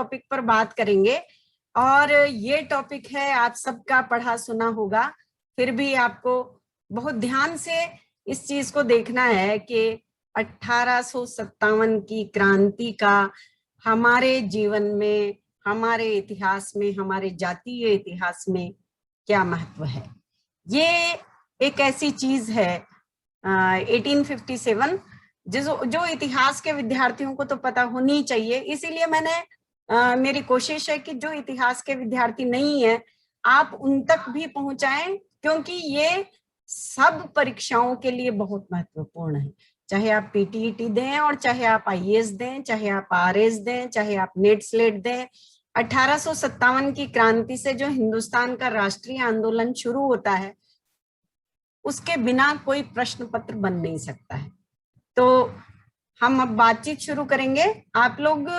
Topic पर बात करेंगे और ये टॉपिक है, आप सबका पढ़ा सुना होगा, फिर भी आपको बहुत ध्यान से इस चीज को देखना है कि 1857 की क्रांति का हमारे जीवन में, हमारे इतिहास में, हमारे जातीय इतिहास में क्या महत्व है। ये एक ऐसी चीज है 1857 जो इतिहास के विद्यार्थियों को तो पता होनी चाहिए। इसीलिए मेरी कोशिश है कि जो इतिहास के विद्यार्थी नहीं है आप उन तक भी पहुंचाएं, क्योंकि ये सब परीक्षाओं के लिए बहुत महत्वपूर्ण है। चाहे आप पीटीईटी दें और चाहे आप आईएएस दें, चाहे आप आरएस दें, चाहे आप नेट स्लेट दें। 1857 की क्रांति से जो हिंदुस्तान का राष्ट्रीय आंदोलन शुरू होता है उसके बिना कोई प्रश्न पत्र बन नहीं सकता है। तो हम अब बातचीत शुरू करेंगे। आप लोग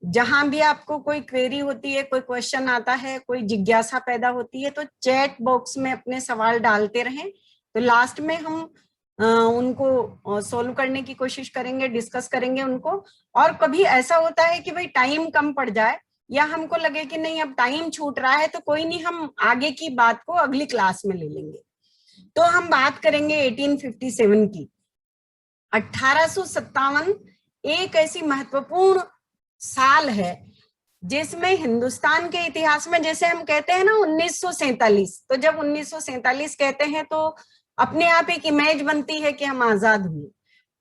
जहां भी आपको कोई क्वेरी होती है, कोई क्वेश्चन आता है, कोई जिज्ञासा पैदा होती है, तो चैट बॉक्स में अपने सवाल डालते रहें। तो लास्ट में हम उनको सोल्व करने की कोशिश करेंगे, डिस्कस करेंगे उनको। और कभी ऐसा होता है कि भाई टाइम कम पड़ जाए या हमको लगे कि नहीं अब टाइम छूट रहा है, तो कोई नहीं, हम आगे की बात को अगली क्लास में ले लेंगे। तो हम बात करेंगे 1857 की। 1857 एक ऐसी महत्वपूर्ण साल है जिसमें हिंदुस्तान के इतिहास में, जैसे हम कहते हैं ना 1947, तो जब 1947 कहते हैं तो अपने आप एक इमेज बनती है कि हम आजाद हुए।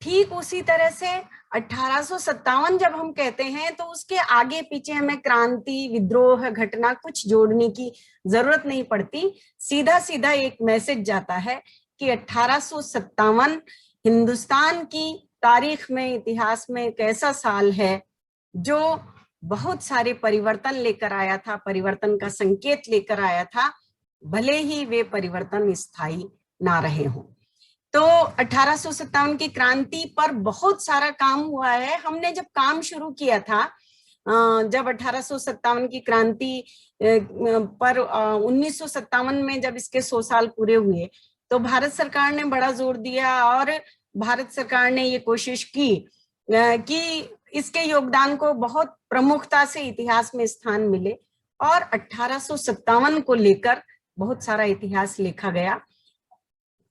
ठीक उसी तरह से 1857 जब हम कहते हैं तो उसके आगे पीछे हमें क्रांति, विद्रोह, घटना कुछ जोड़ने की जरूरत नहीं पड़ती। सीधा सीधा एक मैसेज जाता है कि 1857 हिंदुस्तान की तारीख में, इतिहास में एक ऐसा साल है जो बहुत सारे परिवर्तन लेकर आया था, परिवर्तन का संकेत लेकर आया था, भले ही वे परिवर्तन स्थायी ना रहे हों। तो 1857 की क्रांति पर बहुत सारा काम हुआ है। हमने जब काम शुरू किया था, जब 1857 की क्रांति पर 1957 में जब इसके 100 साल पूरे हुए, तो भारत सरकार ने बड़ा जोर दिया और भारत सरकार ने ये कोशिश की कि इसके योगदान को बहुत प्रमुखता से इतिहास में स्थान मिले, और 1857 को लेकर बहुत सारा इतिहास लिखा गया।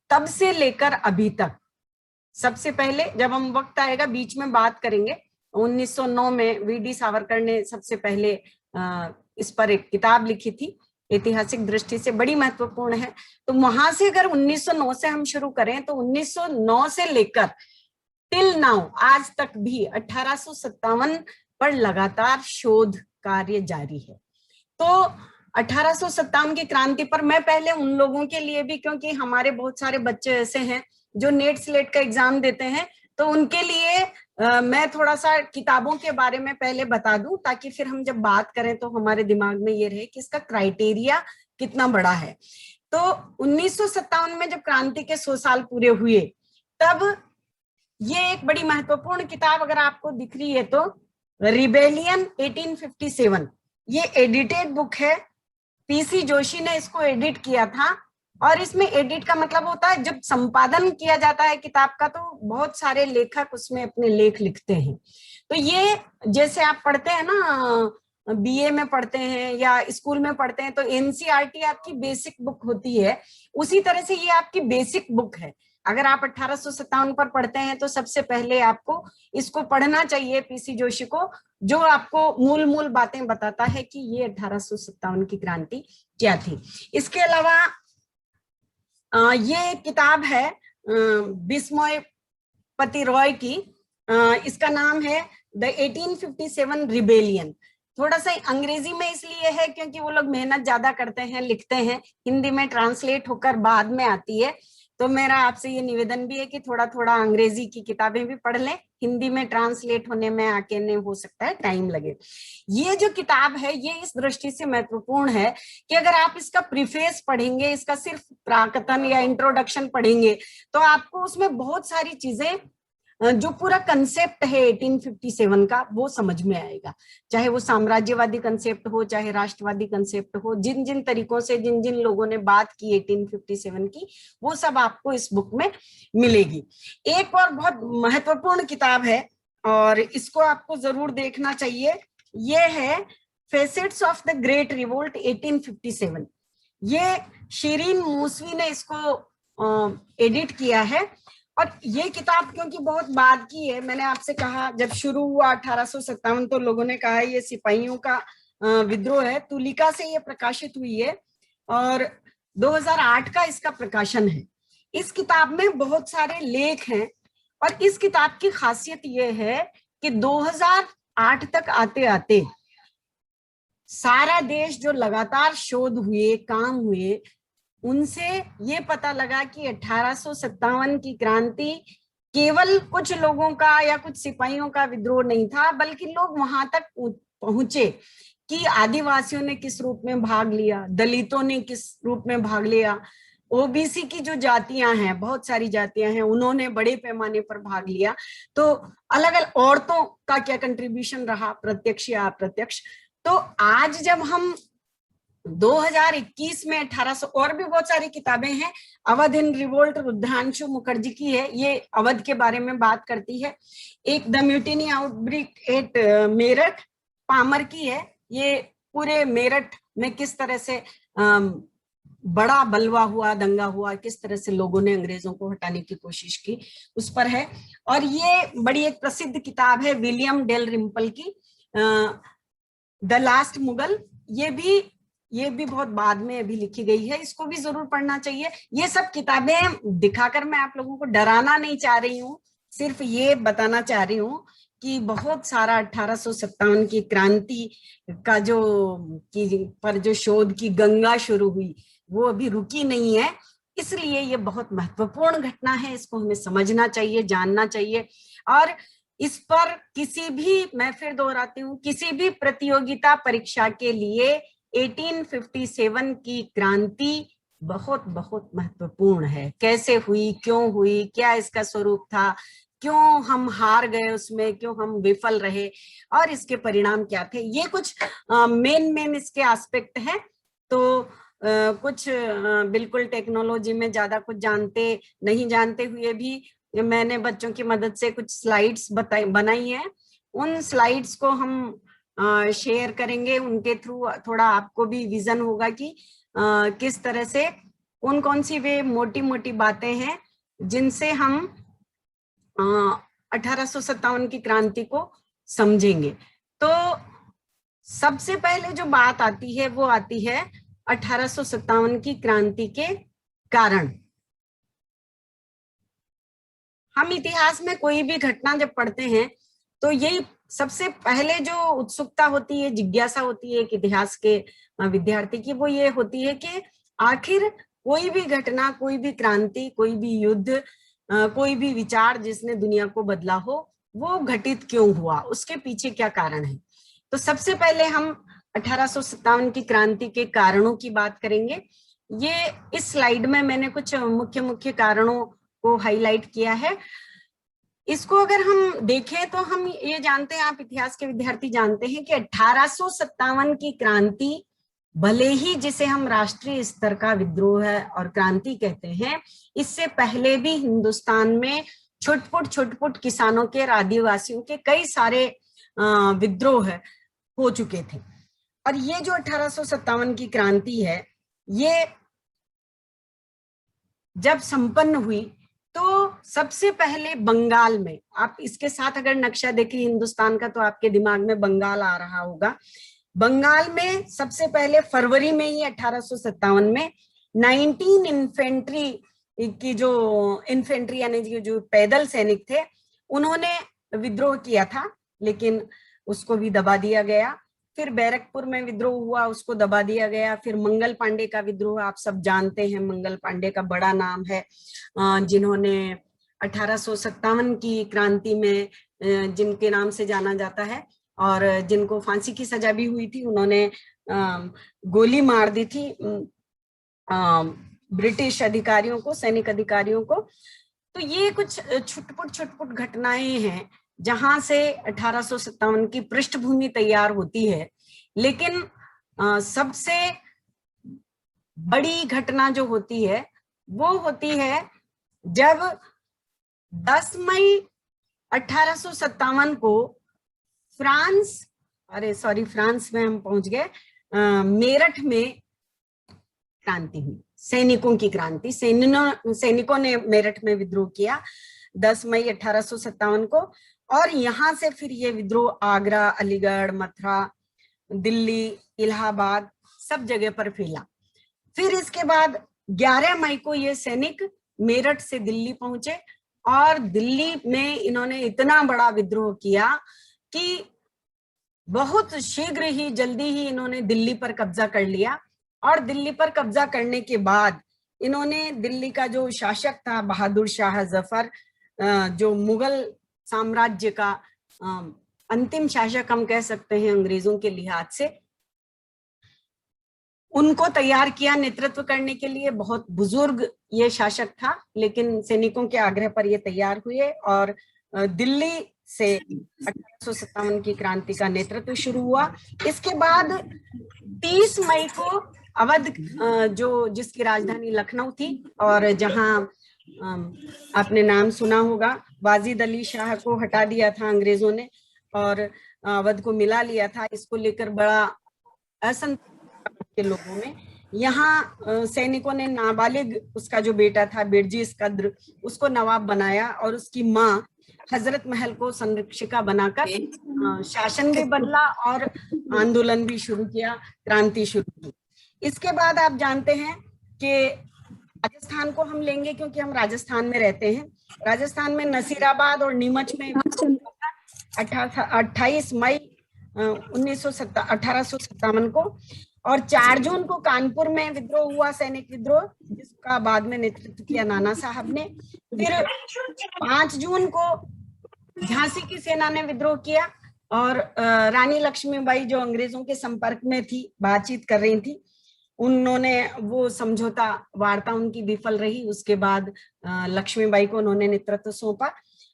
तब से लेकर अभी तक, सबसे पहले जब हम वक्त आएगा बीच में बात करेंगे, 1909 में वीडी सावरकर ने सबसे पहले इस पर एक किताब लिखी थी, ऐतिहासिक दृष्टि से बड़ी महत्वपूर्ण है। तो वहां से अगर 1909 से हम शुरू करें तो 1909 से लेकर टिल नाउ, आज तक भी 1857 पर लगातार शोध कार्य जारी है। तो 1857 की क्रांति पर मैं पहले उन लोगों के लिए भी, क्योंकि हमारे बहुत सारे बच्चे ऐसे हैं जो नेट स्लेट का एग्जाम देते हैं, तो उनके लिए मैं थोड़ा सा किताबों के बारे में पहले बता दूं, ताकि फिर हम जब बात करें तो हमारे दिमाग में ये रहे कि इसका क्राइटेरिया कितना बड़ा है। तो 1957 में जब क्रांति के 100 साल पूरे हुए, तब ये एक बड़ी महत्वपूर्ण किताब अगर आपको दिख रही है तो रिबेलियन 1857, ये एडिटेड बुक है। पीसी जोशी ने इसको एडिट किया था, और इसमें एडिट का मतलब होता है जब संपादन किया जाता है किताब का, तो बहुत सारे लेखक उसमें अपने लेख लिखते हैं। तो ये जैसे आप पढ़ते हैं ना, बीए में पढ़ते हैं या स्कूल में पढ़ते हैं, तो एनसीईआरटी आपकी बेसिक बुक होती है, उसी तरह से ये आपकी बेसिक बुक है। अगर आप 1857 पर पढ़ते हैं तो सबसे पहले आपको इसको पढ़ना चाहिए, पीसी जोशी को, जो आपको मूल मूल बातें बताता है कि ये 1857 की क्रांति क्या थी। इसके अलावा ये किताब है बिस्मय पति रॉय की, इसका नाम है द 1857 रिबेलियन। थोड़ा सा अंग्रेजी में इसलिए है क्योंकि वो लोग मेहनत ज्यादा करते हैं, लिखते हैं, हिंदी में ट्रांसलेट होकर बाद में आती है। तो मेरा आपसे ये निवेदन भी है कि थोड़ा थोड़ा अंग्रेजी की किताबें भी पढ़ लें, हिंदी में ट्रांसलेट होने में आके नहीं हो सकता है, टाइम लगे। ये जो किताब है ये इस दृष्टि से महत्वपूर्ण है कि अगर आप इसका प्रीफेस पढ़ेंगे, इसका सिर्फ प्राकथन या इंट्रोडक्शन पढ़ेंगे, तो आपको उसमें बहुत सारी चीजें, जो पूरा कंसेप्ट है 1857 का, वो समझ में आएगा। चाहे वो साम्राज्यवादी कंसेप्ट हो, चाहे राष्ट्रवादी कंसेप्ट हो, जिन जिन तरीकों से जिन जिन लोगों ने बात की 1857 की, वो सब आपको इस बुक में मिलेगी। एक और बहुत महत्वपूर्ण किताब है और इसको आपको जरूर देखना चाहिए, ये है facets of the great revolt 1857। ये शिरीन मूसवी ने इसको एडिट किया है। और ये किताब क्योंकि बहुत बाद की है, मैंने आपसे कहा जब शुरू हुआ 1857 तो लोगों ने कहा ये सिपाहियों का विद्रोह है, तुलिका से ये प्रकाशित हुई है और 2008 का इसका प्रकाशन है। इस किताब में बहुत सारे लेख हैं और इस किताब की खासियत ये है कि 2008 तक आते आते सारा देश जो लगातार शोध हुए, काम हुए, उनसे ये पता लगा कि 1857 की क्रांति केवल कुछ लोगों का या कुछ सिपाहियों का विद्रोह नहीं था, बल्कि लोग वहां तक पहुंचे कि आदिवासियों ने किस रूप में भाग लिया, दलितों ने किस रूप में भाग लिया, ओबीसी की जो जातियां हैं, बहुत सारी जातियां हैं, उन्होंने बड़े पैमाने पर भाग लिया। तो अलग अलग औरतों का क्या कंट्रीब्यूशन रहा, प्रत्यक्ष या अप्रत्यक्ष। तो आज जब हम 2021 में 1800, और भी बहुत सारी किताबें हैं, अवध इन रिवोल्ट रुद्रांशु मुखर्जी की है, ये अवध के बारे में बात करती है। एक the mutiny outbreak at Meerut Palmer की है, ये पूरे मेरठ में किस तरह से बड़ा बलवा हुआ, दंगा हुआ, किस तरह से लोगों ने अंग्रेजों को हटाने की कोशिश की, उस पर है। और ये बड़ी एक प्रसिद्ध किताब है विलियम डेल रिम्पल की, द लास्ट मुगल। ये भी बहुत बाद में अभी लिखी गई है, इसको भी जरूर पढ़ना चाहिए। ये सब किताबें दिखाकर मैं आप लोगों को डराना नहीं चाह रही हूँ, सिर्फ ये बताना चाह रही हूँ कि बहुत सारा 1857 की क्रांति का जो शोध की गंगा शुरू हुई वो अभी रुकी नहीं है। इसलिए ये बहुत महत्वपूर्ण घटना है, इसको हमें समझना चाहिए, जानना चाहिए। और इस पर किसी भी, मैं फिर दोहराती हूँ, किसी भी प्रतियोगिता परीक्षा के लिए 1857 की क्रांति बहुत बहुत महत्वपूर्ण है। कैसे हुई, क्यों हुई, क्या इसका स्वरूप था, क्यों हम हार गए उसमें, क्यों हम विफल रहे और इसके परिणाम क्या थे, ये कुछ मेन इसके एस्पेक्ट हैं। तो कुछ बिल्कुल टेक्नोलॉजी में ज्यादा कुछ नहीं जानते हुए भी मैंने बच्चों की मदद से कुछ स्लाइड्स बनाई हैं। उन स्लाइड्स को हम शेयर करेंगे, उनके थ्रू थोड़ा आपको भी विजन होगा कि किस तरह से कौन सी वे मोटी मोटी बातें हैं जिनसे हम 1857 की क्रांति को समझेंगे। तो सबसे पहले जो बात आती है वो आती है 1857 की क्रांति के कारण। हम इतिहास में कोई भी घटना जब पढ़ते हैं तो यही सबसे पहले जो उत्सुकता होती है, जिज्ञासा होती है एक इतिहास के विद्यार्थी की, वो ये होती है कि आखिर कोई भी घटना, कोई भी क्रांति, कोई भी युद्ध, कोई भी विचार जिसने दुनिया को बदला हो, वो घटित क्यों हुआ, उसके पीछे क्या कारण है। तो सबसे पहले हम 1857 की क्रांति के कारणों की बात करेंगे। ये इस स्लाइड में मैंने कुछ मुख्य मुख्य कारणों को हाईलाइट किया है। इसको अगर हम देखें तो हम ये जानते हैं, आप इतिहास के विद्यार्थी जानते हैं कि 1857 की क्रांति, भले ही जिसे हम राष्ट्रीय स्तर का विद्रोह है और क्रांति कहते हैं, इससे पहले भी हिंदुस्तान में छुटपुट किसानों के और आदिवासियों के कई सारे विद्रोह हो चुके थे। और ये जो 1857 की क्रांति है, ये जब संपन्न हुई तो सबसे पहले बंगाल में, आप इसके साथ अगर नक्शा देखें हिंदुस्तान का तो आपके दिमाग में बंगाल आ रहा होगा। बंगाल में सबसे पहले फरवरी में ही 1857 में 19 इन्फेंट्री की इन्फेंट्री यानी जो पैदल सैनिक थे, उन्होंने विद्रोह किया था, लेकिन उसको भी दबा दिया गया। फिर बैरकपुर में विद्रोह हुआ, उसको दबा दिया गया। फिर मंगल पांडे का विद्रोह आप सब जानते हैं, मंगल पांडे का बड़ा नाम है, जिन्होंने 1857 की क्रांति में जिनके नाम से जाना जाता है और जिनको फांसी की सजा भी हुई थी, उन्होंने गोली मार दी थी ब्रिटिश अधिकारियों को, सैनिक अधिकारियों को। तो ये कुछ छुटपुट घटनाएं हैं जहां से 1857 की पृष्ठभूमि तैयार होती है। लेकिन सबसे बड़ी घटना जो होती है वो होती है जब 10 मई 1857 को फ्रांस अरे सॉरी, फ्रांस में हम पहुंच गए। मेरठ में क्रांति हुई, सैनिकों की क्रांति। सैनिकों ने मेरठ में विद्रोह किया 10 मई 1857 को, और यहां से फिर ये विद्रोह आगरा, अलीगढ़, मथुरा, दिल्ली, इलाहाबाद सब जगह पर फैला। फिर इसके बाद 11 मई को ये सैनिक मेरठ से दिल्ली पहुंचे, और दिल्ली में इन्होंने इतना बड़ा विद्रोह किया कि बहुत शीघ्र ही, जल्दी ही इन्होंने दिल्ली पर कब्जा कर लिया। और दिल्ली पर कब्जा करने के बाद इन्होंने दिल्ली का जो शासक था बहादुर शाह जफर, जो मुगल साम्राज्य का अंतिम शासक हम कह सकते हैं अंग्रेजों के लिहाज से, उनको तैयार किया नेतृत्व करने के लिए। बहुत बुजुर्ग ये शासक था, लेकिन सैनिकों के आग्रह पर ये तैयार हुए, और दिल्ली से 1857 की क्रांति का नेतृत्व शुरू हुआ। इसके बाद 30 मई को अवध, जो जिसकी राजधानी लखनऊ थी, और जहां आपने नाम सुना होगा, वाजिद अली शाह को हटा दिया था अंग्रेजों ने और अवध को मिला लिया था। इसको लेकर बड़ा असंतोष के लोगों में। यहाँ सैनिकों ने नाबालिग उसका जो बेटा था बिरजीस कद्र, उसको नवाब बनाया, और उसकी माँ हजरत महल को संरक्षिका बनाकर शासन भी बदला और आंदोलन भी शुरू किया, क्रांति शुरू की। इसके बाद आप जानते हैं कि राजस्थान को हम लेंगे, क्योंकि हम राजस्थान में रहते हैं। राजस्थान में नसीराबाद और नीमच में 28 मई 1857 को, और 4 जून को कानपुर में विद्रोह हुआ, सैनिक विद्रोह, जिसका बाद में नेतृत्व किया नाना साहब ने। फिर 5 जून को झांसी की सेना ने विद्रोह किया, और रानी लक्ष्मीबाई जो अंग्रेजों के संपर्क में थी, बातचीत कर रही थी, उन्होंने वो समझौता वार्ता उनकी विफल रही। उसके बाद लक्ष्मीबाई को उन्होंने नेतृत्व सौंपा।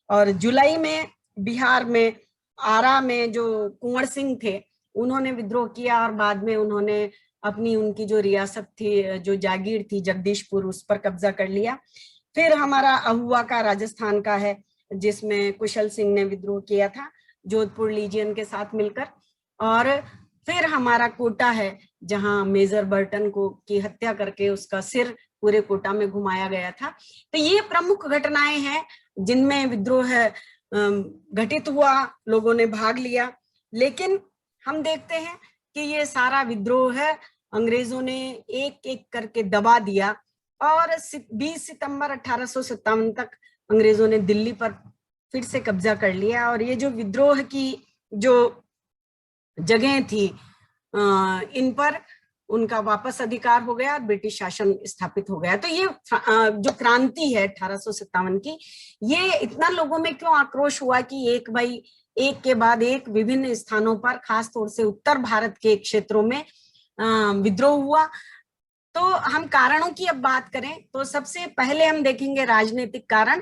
और जुलाई में बिहार में आरा में जो कुंवर सिंह थे, उन्होंने विद्रोह किया, और बाद में उन्होंने अपनी उनकी जो रियासत थी, जो जागीर थी जगदीशपुर, उस पर कब्जा कर लिया। फिर हमारा अहुआ का राजस्थान का है, जिसमें कुशल सिंह ने विद्रोह किया था जोधपुर लीजियन के साथ मिलकर। और फिर हमारा कोटा है, जहां मेजर बर्टन को की हत्या करके उसका सिर पूरे कोटा में घुमाया गया था। तो ये प्रमुख घटनाएं हैं जिनमें विद्रोह घटित हुआ, लोगों ने भाग लिया। लेकिन हम देखते हैं कि ये सारा विद्रोह है अंग्रेजों ने एक एक करके दबा दिया, और 20 सितंबर 1857 तक अंग्रेजों ने दिल्ली पर फिर से कब्जा कर लिया। और ये जो विद्रोह की जो जगह थी, इन पर उनका वापस अधिकार हो गया, ब्रिटिश शासन स्थापित हो गया। तो ये जो क्रांति है 1857 की, ये इतना लोगों में क्यों आक्रोश हुआ कि एक के बाद एक विभिन्न स्थानों पर, खास तौर से उत्तर भारत के क्षेत्रों में विद्रोह हुआ। तो हम कारणों की अब बात करें तो सबसे पहले हम देखेंगे राजनीतिक कारण।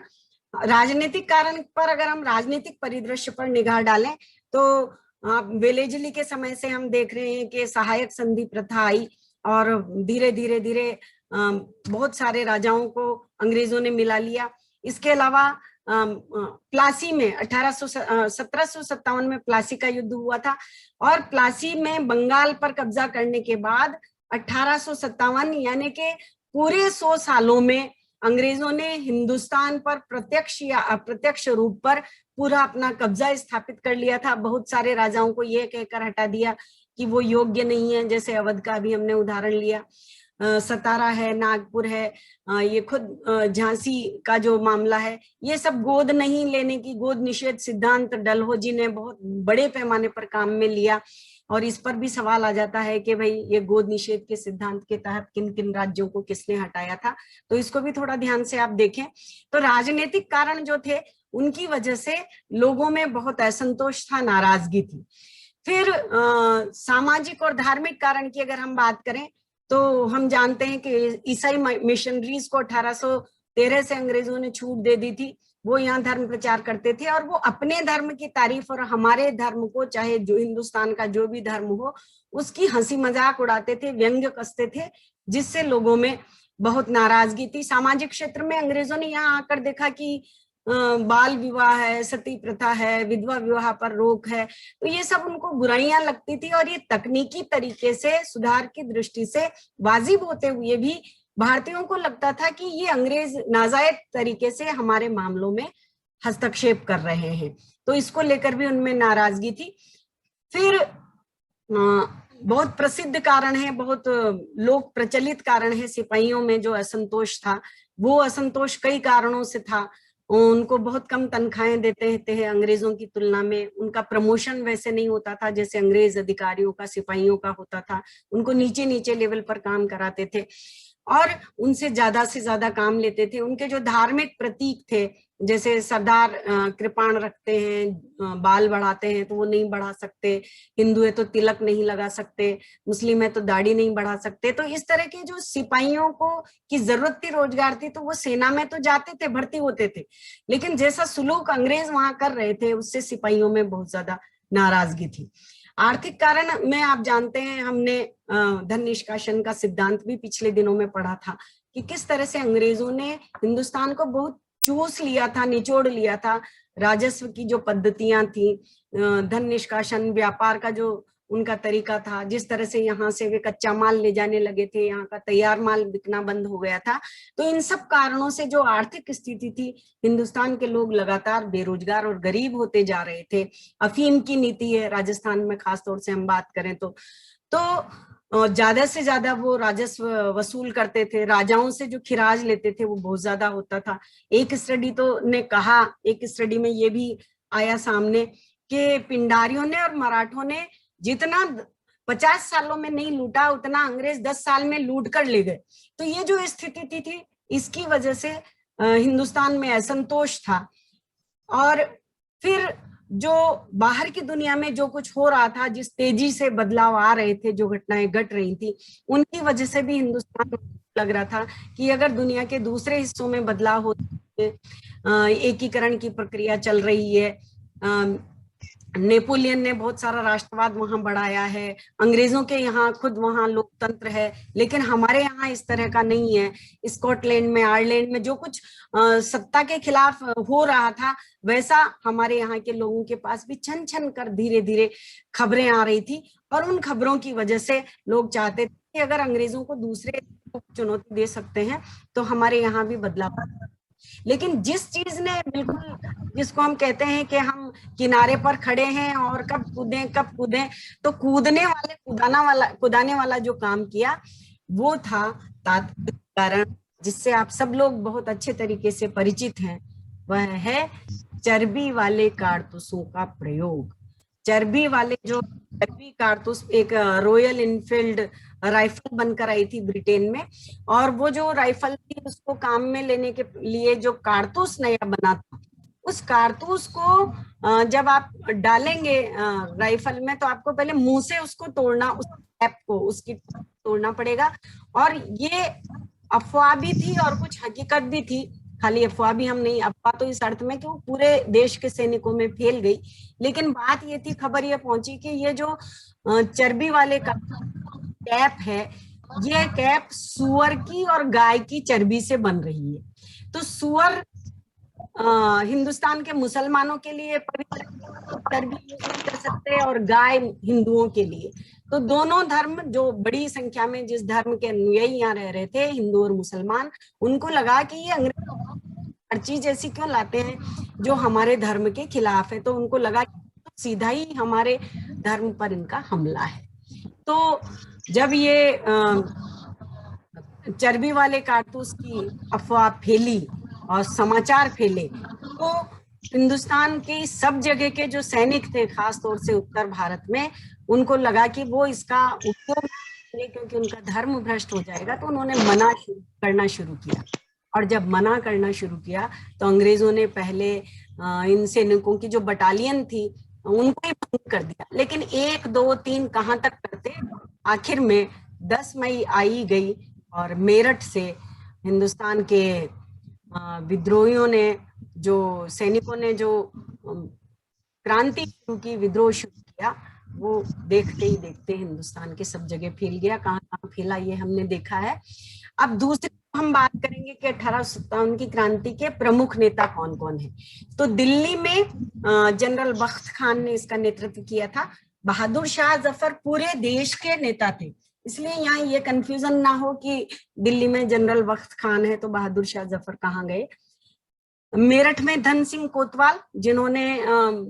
राजनीतिक कारण पर अगर हम राजनीतिक परिदृश्य पर निगाह डालें तो वेलेजली के समय से हम देख रहे हैं कि सहायक संधि प्रथा आई, और धीरे धीरे बहुत सारे राजाओं को अंग्रेजों ने मिला लिया। इसके अलावा प्लासी में 1757 में प्लासी का युद्ध हुआ था, और प्लासी में बंगाल पर कब्जा करने के बाद 1857 यानी कि पूरे 100 सालों में अंग्रेजों ने हिंदुस्तान पर प्रत्यक्ष या अप्रत्यक्ष रूप पर पूरा अपना कब्जा स्थापित कर लिया था। बहुत सारे राजाओं को यह कहकर हटा दिया कि वो योग्य नहीं है, जैसे अवध का भी हमने उदाहरण लिया, सतारा है, नागपुर है, ये खुद झांसी का जो मामला है, ये सब गोद नहीं लेने की, गोद निषेध सिद्धांत डलहौजी ने बहुत बड़े पैमाने पर काम में लिया। और इस पर भी सवाल आ जाता है कि भाई ये गोद निषेध के सिद्धांत के तहत किन किन राज्यों को किसने हटाया था, तो इसको भी थोड़ा ध्यान से आप देखें। तो राजनीतिक कारण जो थे उनकी वजह से लोगों में बहुत असंतोष था, नाराजगी थी। फिर सामाजिक और धार्मिक कारण की अगर हम बात करें तो हम जानते हैं कि ईसाई मिशनरीज को 1813 से अंग्रेजों ने छूट दे दी थी। वो यहाँ धर्म प्रचार करते थे, और वो अपने धर्म की तारीफ और हमारे धर्म को, चाहे जो हिंदुस्तान का जो भी धर्म हो, उसकी हंसी मजाक उड़ाते थे, व्यंग्य कसते थे, जिससे लोगों में बहुत नाराजगी थी। सामाजिक क्षेत्र में अंग्रेजों ने यहाँ आकर देखा कि बाल विवाह है, सती प्रथा है, विधवा विवाह पर रोक है, तो ये सब उनको बुराइयां लगती थी। और ये तकनीकी तरीके से सुधार की दृष्टि से वाजिब होते हुए भी भारतीयों को लगता था कि ये अंग्रेज नाजायज तरीके से हमारे मामलों में हस्तक्षेप कर रहे हैं, तो इसको लेकर भी उनमें नाराजगी थी। फिर बहुत प्रसिद्ध कारण है, बहुत लोक प्रचलित कारण है, सिपाहियों में जो असंतोष था, वो असंतोष कई कारणों से था। उनको बहुत कम तनख्वाहें देते थे अंग्रेजों की तुलना में, उनका प्रमोशन वैसे नहीं होता था जैसे अंग्रेज अधिकारियों का, सिपाहियों का होता था। उनको नीचे नीचे लेवल पर काम कराते थे और उनसे से ज्यादा काम लेते थे। उनके जो धार्मिक प्रतीक थे, जैसे सरदार कृपाण रखते हैं, बाल बढ़ाते हैं तो वो नहीं बढ़ा सकते, हिंदू है तो तिलक नहीं लगा सकते, मुस्लिम है तो दाढ़ी नहीं बढ़ा सकते। तो इस तरह के जो सिपाहियों को की जरूरत थी, रोजगार थी, तो वो सेना में तो जाते थे, भर्ती होते थे, लेकिन जैसा सुलूक अंग्रेज वहां कर रहे थे उससे सिपाहियों में बहुत ज्यादा नाराजगी थी। आर्थिक कारण में आप जानते हैं, हमने धन निष्कासन का सिद्धांत भी पिछले दिनों में पढ़ा था कि किस तरह से अंग्रेजों ने हिंदुस्तान को बहुत चूस लिया था, निचोड़ लिया था। राजस्व की जो पद्धतियां थी, धन निष्कासन, व्यापार का जो उनका तरीका था, जिस तरह से यहाँ से वे कच्चा माल ले जाने लगे थे, यहाँ का तैयार माल बिकना बंद हो गया था। तो इन सब कारणों से जो आर्थिक स्थिति थी, हिंदुस्तान के लोग लगातार बेरोजगार और गरीब होते जा रहे थे। अफीम की नीति है राजस्थान में, खासतौर से हम बात करें तो ज्यादा से ज्यादा वो राजस्व वसूल करते थे। राजाओं से जो खिराज लेते थे वो बहुत ज्यादा होता था। एक स्टडी तो ने कहा, एक स्टडी में ये भी आया सामने कि पिंडारियों ने और मराठों ने जितना 50 सालों में नहीं लूटा, उतना अंग्रेज 10 साल में लूट कर ले गए। तो ये जो स्थिति थी, इसकी वजह से हिंदुस्तान में असंतोष था। और फिर जो बाहर की दुनिया में जो कुछ हो रहा था, जिस तेजी से बदलाव आ रहे थे, जो घटनाएं घट रही थी, उनकी वजह से भी हिंदुस्तान लग रहा था कि अगर दुनिया के दूसरे हिस्सों में बदलाव होते, एकीकरण की प्रक्रिया चल रही है, नेपोलियन ने बहुत सारा राष्ट्रवाद वहां बढ़ाया है, अंग्रेजों के यहाँ खुद वहां लोकतंत्र है, लेकिन हमारे यहाँ इस तरह का नहीं है। स्कॉटलैंड में, आयरलैंड में जो कुछ सत्ता के खिलाफ हो रहा था, वैसा हमारे यहाँ के लोगों के पास भी छन छन कर धीरे धीरे खबरें आ रही थी। और उन खबरों की वजह से लोग चाहते थे कि अगर अंग्रेजों को दूसरे चुनौती दे सकते हैं तो हमारे यहाँ भी बदलाव। लेकिन जिस चीज ने बिल्कुल, जिसको हम कहते हैं कि हम किनारे पर खड़े हैं और कब कूदें, तो कुदाने वाला जो काम किया वो था तात्विकरण, जिससे आप सब लोग बहुत अच्छे तरीके से परिचित हैं। वह है चर्बी वाले कारतूसों का प्रयोग। चर्बी कारतूस एक रॉयल इनफील्ड राइफल बनकर आई थी ब्रिटेन में, और वो जो राइफल थी उसको काम में लेने के लिए जो कारतूस नया बना था, उस कारतूस को जब आप डालेंगे राइफल में, तो आपको पहले मुंह से उसको तोड़ना, उस कैप को, उसकी तोड़ना पड़ेगा। और ये अफवाह भी थी और कुछ हकीकत भी थी। खाली अफवाह भी हम नहीं, अफवाह तो इस अर्थ में कि वो पूरे देश के सैनिकों में फैल गई, लेकिन बात ये थी, खबर ये पहुंची कि ये जो चर्बी वाले कैप है, ये कैप सुअर की और गाय की चर्बी से बन रही है। तो सुअर हिंदुस्तान के मुसलमानों के लिए पवित्र चर्बी यूज कर सकते हैं और गाय हिंदुओं के लिए। तो दोनों धर्म, जो बड़ी संख्या में जिस धर्म के अनुयायी यहाँ रह रहे थे, हिंदू और मुसलमान, उनको लगा कि ये अंग्रेज हर चीज ऐसी क्यों लाते हैं जो हमारे धर्म के खिलाफ है। तो उनको लगा कि सीधा ही हमारे धर्म पर इनका हमला है। तो जब ये चर्बी वाले कारतूस की अफवाह फैली और समाचार फैले, तो हिंदुस्तान की सब जगह के जो सैनिक थे, खास तौर से उत्तर भारत में, उनको लगा कि वो इसका उपयोग क्योंकि उनका धर्म भ्रष्ट हो जाएगा, तो उन्होंने करना शुरू किया। और जब मना करना शुरू किया तो अंग्रेजों ने पहले इन सैनिकों की जो बटालियन थी उनको ही भंग कर दिया, लेकिन 1, 2, 3 कहां तक करते। आखिर में 10 मई आई गई और मेरठ से हिंदुस्तान के विद्रोहियों ने, जो सैनिकों ने जो क्रांति शुरू की, विद्रोह शुरू किया, वो देखते ही देखते हिंदुस्तान के सब जगह फैल गया। कहाँ कहाँ फैला ये हमने देखा है। अब दूसरी हम बात करेंगे कि 1857 की क्रांति के प्रमुख नेता कौन कौन है। तो दिल्ली में जनरल बख्त खान ने इसका नेतृत्व किया था। बहादुर शाह जफर पूरे देश के नेता थे, इसलिए यहाँ ये कंफ्यूजन ना हो कि दिल्ली में जनरल बख्त खान है तो बहादुर शाह जफर कहाँ गए। मेरठ में धन सिंह कोतवाल, जिन्होंने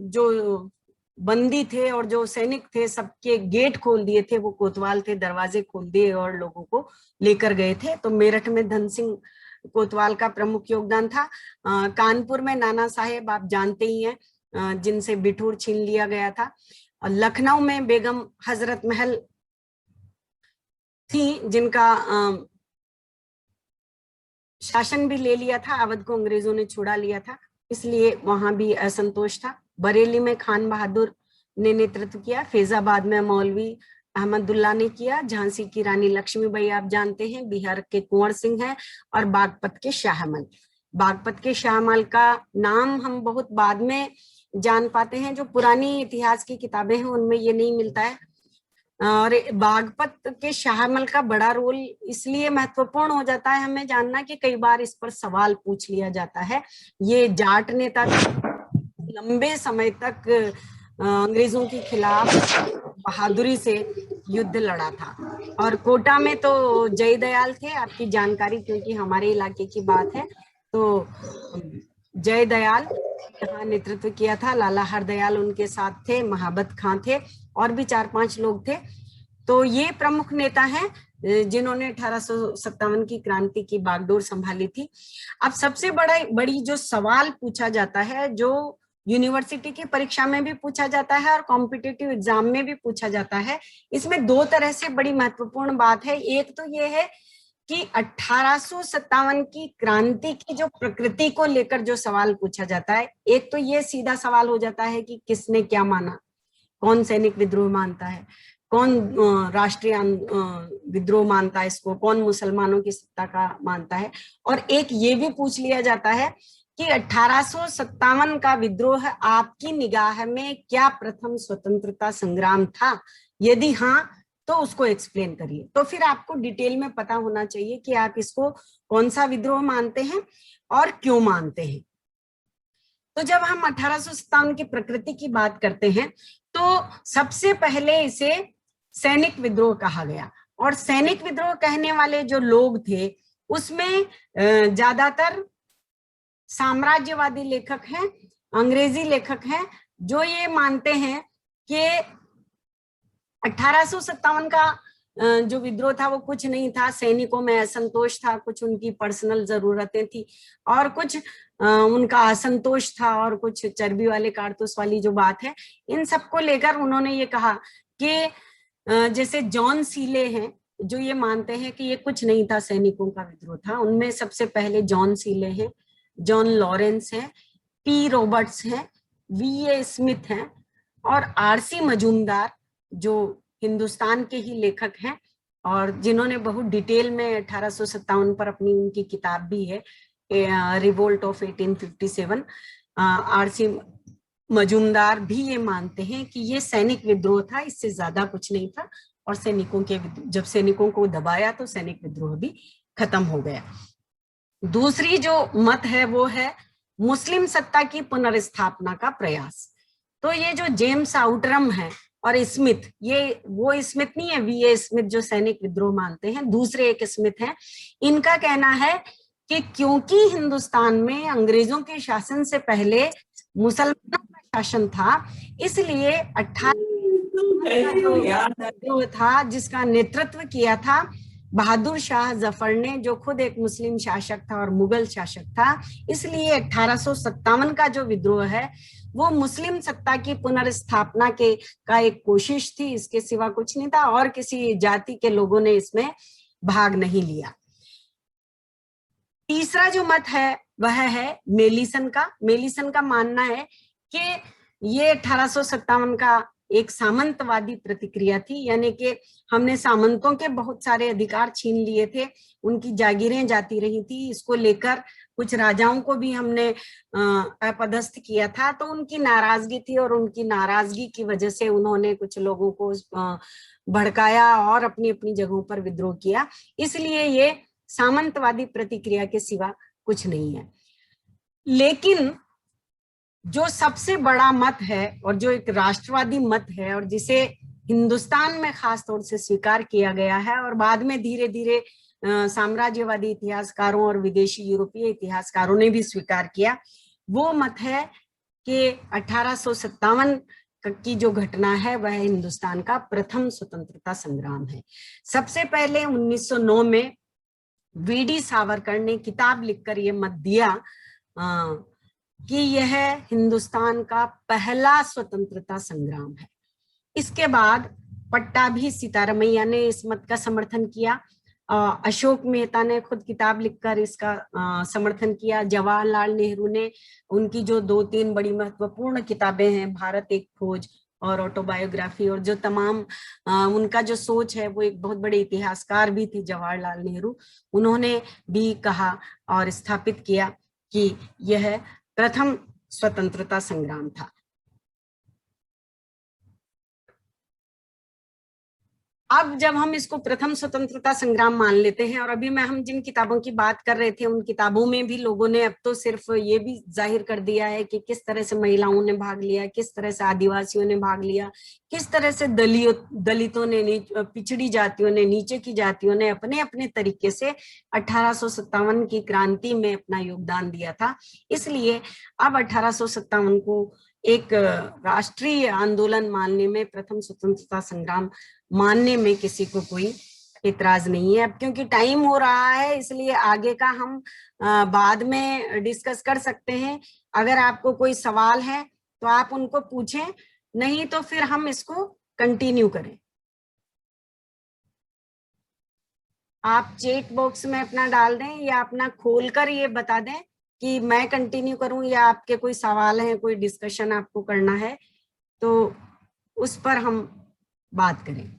जो बंदी थे और जो सैनिक थे सबके गेट खोल दिए थे, वो कोतवाल थे, दरवाजे खोल दिए और लोगों को लेकर गए थे। तो मेरठ में धन सिंह कोतवाल का प्रमुख योगदान था। कानपुर में नाना साहेब, आप जानते ही हैं, जिनसे बिठूर छीन लिया गया था। लखनऊ में बेगम हजरत महल थी, जिनका शासन भी ले लिया था, अवध को अंग्रेजों ने छुड़ा लिया था, इसलिए वहां भी असंतोष था। बरेली में खान बहादुर ने नेतृत्व किया। फैजाबाद में मौलवी अहमदुल्ला ने किया। झांसी की रानी लक्ष्मीबाई आप जानते हैं, बिहार के कुंवर सिंह हैं, और बागपत के शाहमल। बागपत के शाहमल का नाम हम बहुत बाद में जान पाते हैं, जो पुरानी इतिहास की किताबें हैं उनमें ये नहीं मिलता है। और बागपत के शाहमल का बड़ा रोल इसलिए महत्वपूर्ण हो जाता है हमें जानना कि कई बार इस पर सवाल पूछ लिया जाता है। ये जाट नेता लंबे समय तक अंग्रेजों के खिलाफ बहादुरी से युद्ध लड़ा था। और कोटा में तो जयदयाल थे, आपकी जानकारी क्योंकि हमारे इलाके की बात है, तो जयदयाल यहाँ नेतृत्व किया था। लाला हरदयाल उनके साथ थे, महाबत खां थे, और भी 4-5 लोग थे। तो ये प्रमुख नेता हैं जिन्होंने 1857 की क्रांति की बागडोर संभाली थी। अब सबसे बड़ी जो सवाल पूछा जाता है, जो यूनिवर्सिटी की परीक्षा में भी पूछा जाता है और कॉम्पिटिटिव एग्जाम में भी पूछा जाता है, इसमें दो तरह से बड़ी महत्वपूर्ण बात है। एक तो ये है कि 1857 की क्रांति की जो प्रकृति को लेकर जो सवाल पूछा जाता है, एक तो ये सीधा सवाल हो जाता है कि किसने क्या माना, कौन सैनिक विद्रोह मानता है, कौन राष्ट्रीय विद्रोह मानता है इसको, कौन मुसलमानों की सत्ता का मानता है। और एक ये भी पूछ लिया जाता है कि 1857 का विद्रोह आपकी निगाह में क्या प्रथम स्वतंत्रता संग्राम था, यदि हाँ तो उसको एक्सप्लेन करिए। तो फिर आपको डिटेल में पता होना चाहिए कि आप इसको कौन सा विद्रोह मानते हैं और क्यों मानते हैं। तो जब हम 1857 की प्रकृति की बात करते हैं तो सबसे पहले इसे सैनिक विद्रोह कहा गया। और सैनिक विद्रोह कहने वाले जो लोग थे उसमें ज्यादातर साम्राज्यवादी लेखक हैं, अंग्रेजी लेखक हैं, जो ये मानते हैं कि 1857 का जो विद्रोह था वो कुछ नहीं था, सैनिकों में असंतोष था, कुछ उनकी पर्सनल जरूरतें थी और कुछ उनका असंतोष था, और कुछ चर्बी वाले कारतूस वाली जो बात है, इन सबको लेकर उन्होंने ये कहा कि जैसे जॉन सीले हैं जो ये मानते हैं कि ये कुछ नहीं था, सैनिकों का विद्रोह था। उनमें सबसे पहले जॉन सीले हैं, जॉन लॉरेंस हैं, पी रॉबर्ट्स हैं, वी.ए. स्मिथ हैं, और आर.सी. मजूमदार जो हिंदुस्तान के ही लेखक हैं और जिन्होंने बहुत डिटेल में 1857 पर अपनी उनकी किताब भी है, रिवोल्ट ऑफ 1857। आर.सी. मजूमदार भी ये मानते हैं कि ये सैनिक विद्रोह था, इससे ज्यादा कुछ नहीं था, और जब सैनिकों को दबाया तो सैनिक विद्रोह भी खत्म हो गया। दूसरी जो मत है वो है मुस्लिम सत्ता की पुनर्स्थापना का प्रयास। तो ये जो जेम्स आउटरम है और स्मिथ, ये वो स्मिथ नहीं है वी.ए. स्मिथ जो सैनिक विद्रोह मानते हैं, दूसरे एक स्मिथ हैं। इनका कहना है कि क्योंकि हिंदुस्तान में अंग्रेजों के शासन से पहले मुसलमानों का शासन था, इसलिए 18 था जिसका नेतृत्व किया था बहादुर शाह जफर ने, जो खुद एक मुस्लिम शासक था और मुगल शासक था, इसलिए 1857 का जो विद्रोह है वो मुस्लिम सत्ता की पुनर्स्थापना का एक कोशिश थी, इसके सिवा कुछ नहीं था, और किसी जाति के लोगों ने इसमें भाग नहीं लिया। तीसरा जो मत है वह है मेलिसन का। मेलिसन का मानना है कि ये 1857 का एक सामंतवादी प्रतिक्रिया थी, यानी कि हमने सामंतों के बहुत सारे अधिकार छीन लिए थे, उनकी जागीरें जाती रही थी, इसको लेकर कुछ राजाओं को भी हमने अपदस्थ किया था, तो उनकी नाराजगी थी और उनकी नाराजगी की वजह से उन्होंने कुछ लोगों को भड़काया और अपनी अपनी जगहों पर विद्रोह किया। इसलिए ये सामंतवादी प्रतिक्रिया के सिवा कुछ नहीं है। लेकिन जो सबसे बड़ा मत है और जो एक राष्ट्रवादी मत है और जिसे हिंदुस्तान में खास तौर से स्वीकार किया गया है और बाद में धीरे धीरे साम्राज्यवादी इतिहासकारों और विदेशी यूरोपीय इतिहासकारों ने भी स्वीकार किया, वो मत है कि 1857 की जो घटना है वह हिंदुस्तान का प्रथम स्वतंत्रता संग्राम है। सबसे पहले 1909 में वीडी सावरकर ने किताब लिखकर ये मत दिया कि यह हिंदुस्तान का पहला स्वतंत्रता संग्राम है। इसके बाद पट्टाभी सीतारमैया ने इस मत का समर्थन किया, अशोक मेहता ने खुद किताब लिखकर इसका समर्थन किया, जवाहरलाल नेहरू ने उनकी जो 2-3 बड़ी महत्वपूर्ण किताबें हैं, भारत एक खोज और ऑटोबायोग्राफी, और जो तमाम उनका जो सोच है, वो एक बहुत बड़े इतिहासकार भी थे जवाहरलाल नेहरू, उन्होंने भी कहा और स्थापित किया कि यह प्रथम स्वतंत्रता संग्राम था। अब जब हम इसको प्रथम स्वतंत्रता संग्राम मान लेते हैं, और अभी हम जिन किताबों की बात कर रहे थे उन किताबों में भी लोगों ने अब तो सिर्फ ये भी जाहिर कर दिया है कि किस तरह से महिलाओं ने भाग लिया, किस तरह से आदिवासियों ने भाग लिया, किस तरह से दलितों ने, पिछड़ी जातियों ने, नीचे की जातियों ने अपने अपने तरीके से 1857 की क्रांति में अपना योगदान दिया था। इसलिए अब 1857 को एक राष्ट्रीय आंदोलन मानने में, प्रथम स्वतंत्रता संग्राम मानने में किसी को कोई इतराज नहीं है। अब क्योंकि टाइम हो रहा है इसलिए आगे का हम बाद में डिस्कस कर सकते हैं। अगर आपको कोई सवाल है तो आप उनको पूछें, नहीं तो फिर हम इसको कंटिन्यू करें। आप चैट बॉक्स में अपना डाल दें या अपना खोलकर ये बता दें कि मैं कंटिन्यू करूं या आपके कोई सवाल है, कोई डिस्कशन आपको करना है तो उस पर हम बात करें।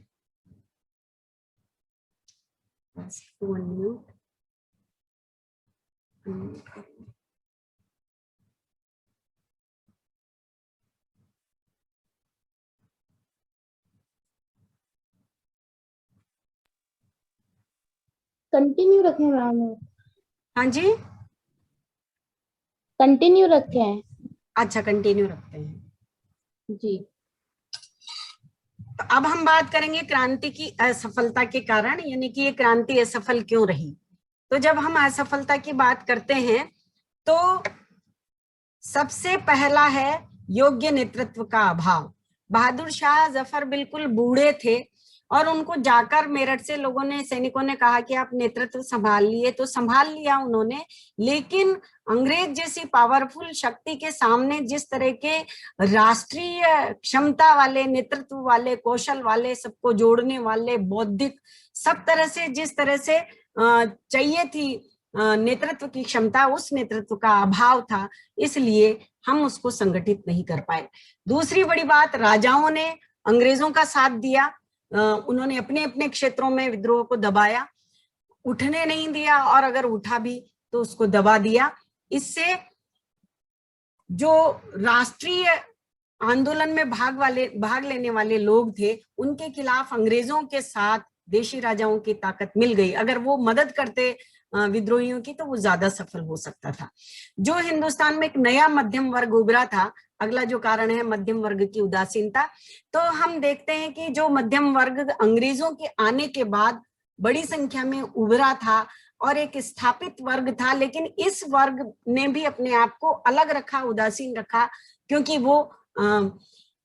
कंटिन्यू रखें मैम? हाँ जी, कंटिन्यू रखे हैं। अच्छा, कंटिन्यू रखते हैं जी। तो अब हम बात करेंगे क्रांति की असफलता के कारण, यानी कि ये क्रांति असफल क्यों रही। तो जब हम असफलता की बात करते हैं तो सबसे पहला है योग्य नेतृत्व का अभाव। बहादुर शाह जफर बिल्कुल बूढ़े थे और उनको जाकर मेरठ से लोगों ने, सैनिकों ने कहा कि आप नेतृत्व संभाल लिए, तो संभाल लिया उन्होंने, लेकिन अंग्रेज जैसी पावरफुल शक्ति के सामने जिस तरह के राष्ट्रीय क्षमता वाले, नेतृत्व वाले, कौशल वाले, सबको जोड़ने वाले, बौद्धिक, सब तरह से जिस तरह से चाहिए थी नेतृत्व की क्षमता, उस नेतृत्व का अभाव था, इसलिए हम उसको संगठित नहीं कर पाए। दूसरी बड़ी बात, राजाओं ने अंग्रेजों का साथ दिया, उन्होंने अपने अपने क्षेत्रों में विद्रोह को दबाया, उठने नहीं दिया, और अगर उठा भी तो उसको दबा दिया। इससे जो राष्ट्रीय आंदोलन में भाग लेने वाले लोग थे, उनके खिलाफ अंग्रेजों के साथ देशी राजाओं की ताकत मिल गई। अगर वो मदद करते विद्रोहियों की तो वो ज्यादा सफल हो सकता था। जो हिंदुस्तान में एक नया मध्यम वर्ग उभरा था, अगला जो कारण है मध्यम वर्ग की उदासीनता, तो हम देखते हैं कि जो मध्यम वर्ग अंग्रेजों के आने के बाद बड़ी संख्या में उभरा था और एक स्थापित वर्ग था, लेकिन इस वर्ग ने भी अपने आप को अलग रखा, उदासीन रखा, क्योंकि वो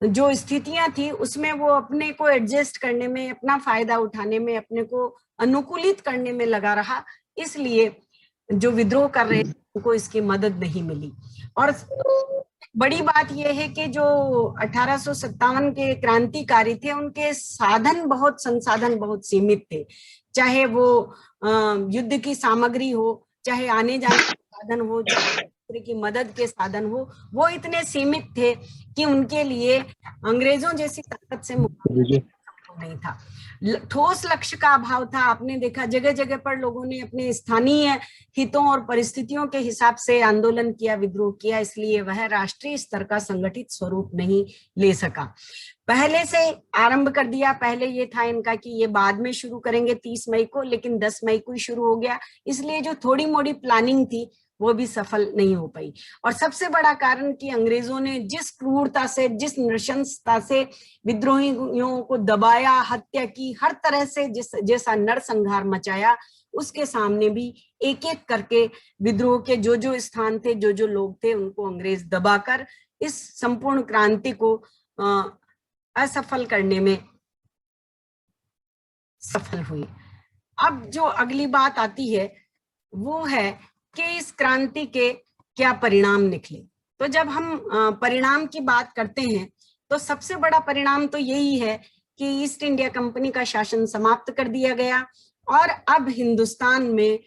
जो स्थितियां थी उसमें वो अपने को एडजस्ट करने में, अपना फायदा उठाने में, अपने को अनुकूलित करने में लगा रहा। इसलिए जो विद्रोह कर रहे थे उनको इसकी मदद नहीं मिली। और बड़ी बात यह है कि जो 1857 के क्रांतिकारी थे, उनके संसाधन बहुत सीमित थे, चाहे वो युद्ध की सामग्री हो, चाहे आने जाने के साधन हो, चाहे दूसरे की मदद के साधन हो, वो इतने सीमित थे कि उनके लिए अंग्रेजों जैसी ताकत से मुकाबला नहीं था। ठोस लक्ष्य का अभाव था। आपने देखा जगह जगह पर लोगों ने अपने स्थानीय हितों और परिस्थितियों के हिसाब से आंदोलन किया, विद्रोह किया, इसलिए वह राष्ट्रीय स्तर का संगठित स्वरूप नहीं ले सका। पहले से आरंभ कर दिया। पहले ये था इनका कि ये बाद में शुरू करेंगे 30 मई को, लेकिन 10 मई को ही शुरू हो गया, इसलिए जो थोड़ी मोड़ी प्लानिंग थी वो भी सफल नहीं हो पाई। और सबसे बड़ा कारण कि अंग्रेजों ने जिस क्रूरता से, जिस नृशंसता से विद्रोहियों को दबाया, हत्या की, हर तरह से जैसा नरसंहार मचाया, उसके सामने भी एक एक करके विद्रोह के जो जो स्थान थे, जो जो लोग थे, उनको अंग्रेज दबाकर इस संपूर्ण क्रांति को असफल करने में सफल हुई। अब जो अगली बात आती है वो है कि इस क्रांति के क्या परिणाम निकले। तो जब हम परिणाम की बात करते हैं तो सबसे बड़ा परिणाम तो यही है कि ईस्ट इंडिया कंपनी का शासन समाप्त कर दिया गया और अब हिंदुस्तान में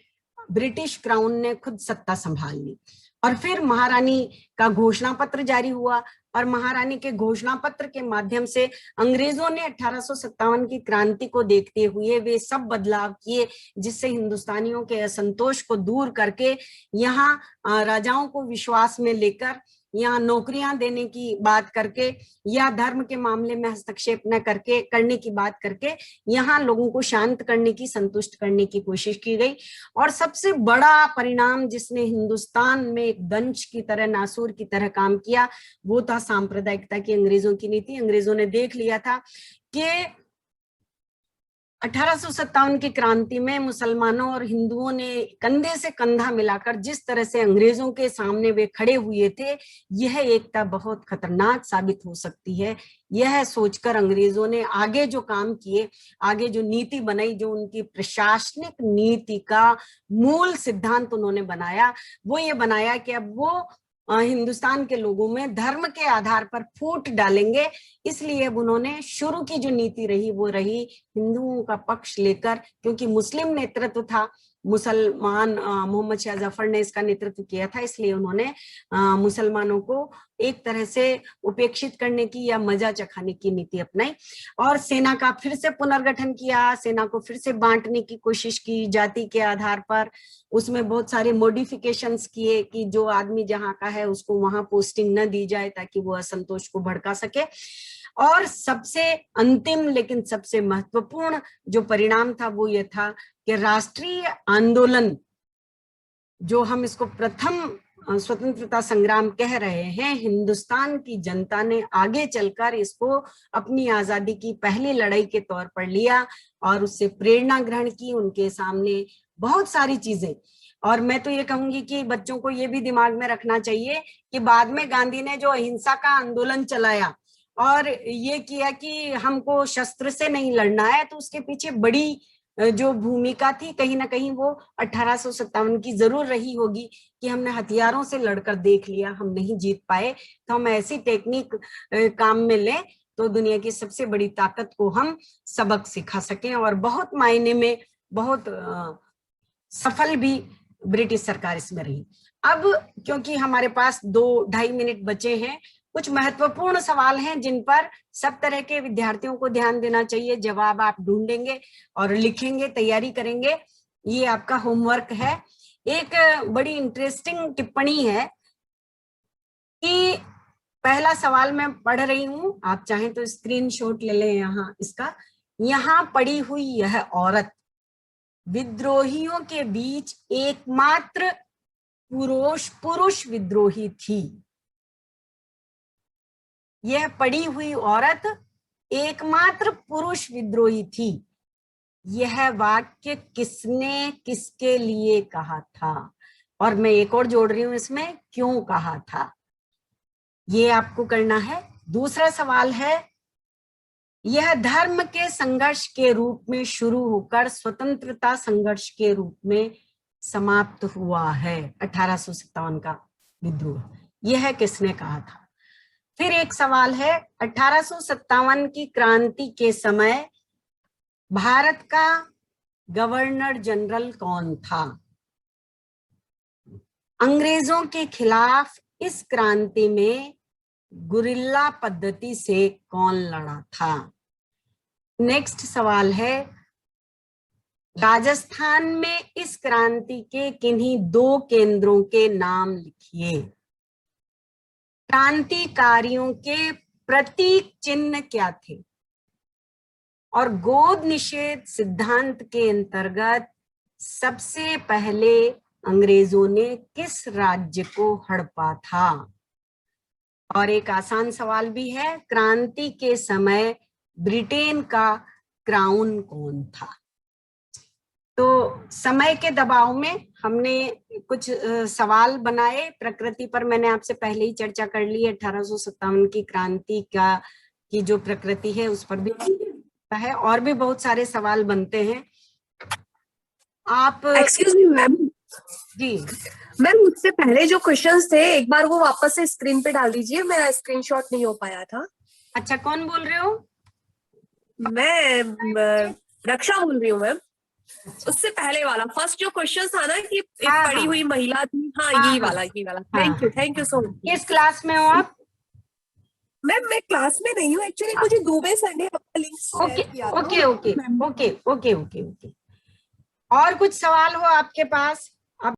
ब्रिटिश क्राउन ने खुद सत्ता संभाल ली। और फिर महारानी का घोषणा पत्र जारी हुआ और महारानी के घोषणा पत्र के माध्यम से अंग्रेजों ने 1857 की क्रांति को देखते हुए वे सब बदलाव किए जिससे हिंदुस्तानियों के असंतोष को दूर करके यहाँ राजाओं को विश्वास में लेकर, यहाँ नौकरियां देने की बात करके या धर्म के मामले में हस्तक्षेप न करके करने की बात करके यहाँ लोगों को शांत करने की, संतुष्ट करने की कोशिश की गई। और सबसे बड़ा परिणाम जिसने हिंदुस्तान में एक दंश की तरह, नासूर की तरह काम किया, वो था सांप्रदायिकता की अंग्रेजों की नीति। अंग्रेजों ने देख लिया था कि 1857 की क्रांति में मुसलमानों और हिंदुओं ने कंधे से कंधा मिलाकर जिस तरह से अंग्रेजों के सामने वे खड़े हुए थे, यह एकता बहुत खतरनाक साबित हो सकती है। यह सोचकर अंग्रेजों ने आगे जो काम किए, आगे जो नीति बनाई, जो उनकी प्रशासनिक नीति का मूल सिद्धांत उन्होंने बनाया, वो ये बनाया कि अब वो हिंदुस्तान के लोगों में धर्म के आधार पर फूट डालेंगे। इसलिए अब उन्होंने शुरू की जो नीति रही वो रही हिंदुओं का पक्ष लेकर, क्योंकि मुस्लिम नेतृत्व था, मुसलमान मोहम्मद शाह जफर ने इसका नेतृत्व किया था, इसलिए उन्होंने मुसलमानों को एक तरह से उपेक्षित करने की या मजा चखाने की नीति अपनाई और सेना का फिर से पुनर्गठन किया, सेना को फिर से बांटने की कोशिश की जाति के आधार पर। उसमें बहुत सारे मॉडिफिकेशंस किए कि जो आदमी जहां का है उसको वहां पोस्टिंग न दी जाए ताकि वो असंतोष को भड़का सके। और सबसे अंतिम लेकिन सबसे महत्वपूर्ण जो परिणाम था वो ये था कि राष्ट्रीय आंदोलन, जो हम इसको प्रथम स्वतंत्रता संग्राम कह रहे हैं, हिंदुस्तान की जनता ने आगे चलकर इसको अपनी आजादी की पहली लड़ाई के तौर पर लिया और उससे प्रेरणा ग्रहण की। उनके सामने बहुत सारी चीजें, और मैं तो ये कहूंगी कि बच्चों को ये भी दिमाग में रखना चाहिए कि बाद में गांधी ने जो अहिंसा का आंदोलन चलाया और ये किया कि हमको शस्त्र से नहीं लड़ना है, तो उसके पीछे बड़ी जो भूमिका थी कहीं ना कहीं वो 1857 की जरूर रही होगी कि हमने हथियारों से लड़कर देख लिया, हम नहीं जीत पाए, तो हम ऐसी टेक्निक काम में लें तो दुनिया की सबसे बड़ी ताकत को हम सबक सिखा सकें। और बहुत मायने में बहुत सफल भी ब्रिटिश सरकार इसमें रही। अब क्योंकि हमारे पास 2-2.5 मिनट बचे हैं, कुछ महत्वपूर्ण सवाल हैं जिन पर सब तरह के विद्यार्थियों को ध्यान देना चाहिए। जवाब आप ढूंढेंगे और लिखेंगे, तैयारी करेंगे, ये आपका होमवर्क है। एक बड़ी इंटरेस्टिंग टिप्पणी है कि पहला सवाल मैं पढ़ रही हूं, आप चाहें तो स्क्रीनशॉट ले लें यहाँ इसका। यहाँ पड़ी हुई यह औरत विद्रोहियों के बीच एकमात्र पुरुष विद्रोही थी। यह पड़ी हुई औरत एकमात्र पुरुष विद्रोही थी। यह वाक्य किसने किसके लिए कहा था? और मैं एक और जोड़ रही हूं इसमें, क्यों कहा था, ये आपको करना है। दूसरा सवाल है, यह धर्म के संघर्ष के रूप में शुरू होकर स्वतंत्रता संघर्ष के रूप में समाप्त हुआ है 1857 का विद्रोह, यह किसने कहा था? फिर एक सवाल है, 1857 की क्रांति के समय भारत का गवर्नर जनरल कौन था? अंग्रेजों के खिलाफ इस क्रांति में गुरिल्ला पद्धति से कौन लड़ा था? नेक्स्ट सवाल है, राजस्थान में इस क्रांति के किन्हीं 2 केंद्रों के नाम लिखिए। क्रांतिकारियों के प्रतीक चिन्ह क्या थे और गोद निषेध सिद्धांत के अंतर्गत सबसे पहले अंग्रेजों ने किस राज्य को हड़पा था? और एक आसान सवाल भी है, क्रांति के समय ब्रिटेन का क्राउन कौन था? तो समय के दबाव में हमने कुछ सवाल बनाए। प्रकृति पर मैंने आपसे पहले ही चर्चा कर ली है, 1857 की क्रांति की जो प्रकृति है उस पर भी है, और भी बहुत सारे सवाल बनते हैं। आप एक्सक्यूज मी मैम, जी मैम मुझसे पहले जो क्वेश्चंस थे एक बार वो वापस से स्क्रीन पे डाल दीजिए, मेरा स्क्रीनशॉट नहीं हो पाया था। अच्छा, कौन बोल रहे हो? मैं रक्षा बोल रही हूँ मैम। उससे पहले वाला फर्स्ट जो क्वेश्चन था ना कि एक हाँ, पड़ी हाँ। हुई महिला थी, हाँ, हाँ, यही हाँ। वाला थैंक यू सो मच। किस क्लास में हो आप? मैम मैं क्लास में नहीं हूँ एक्चुअली, मुझे दुबे सर ने आपका लिंक शेयर किया था। ओके। और कुछ सवाल हो आपके पास?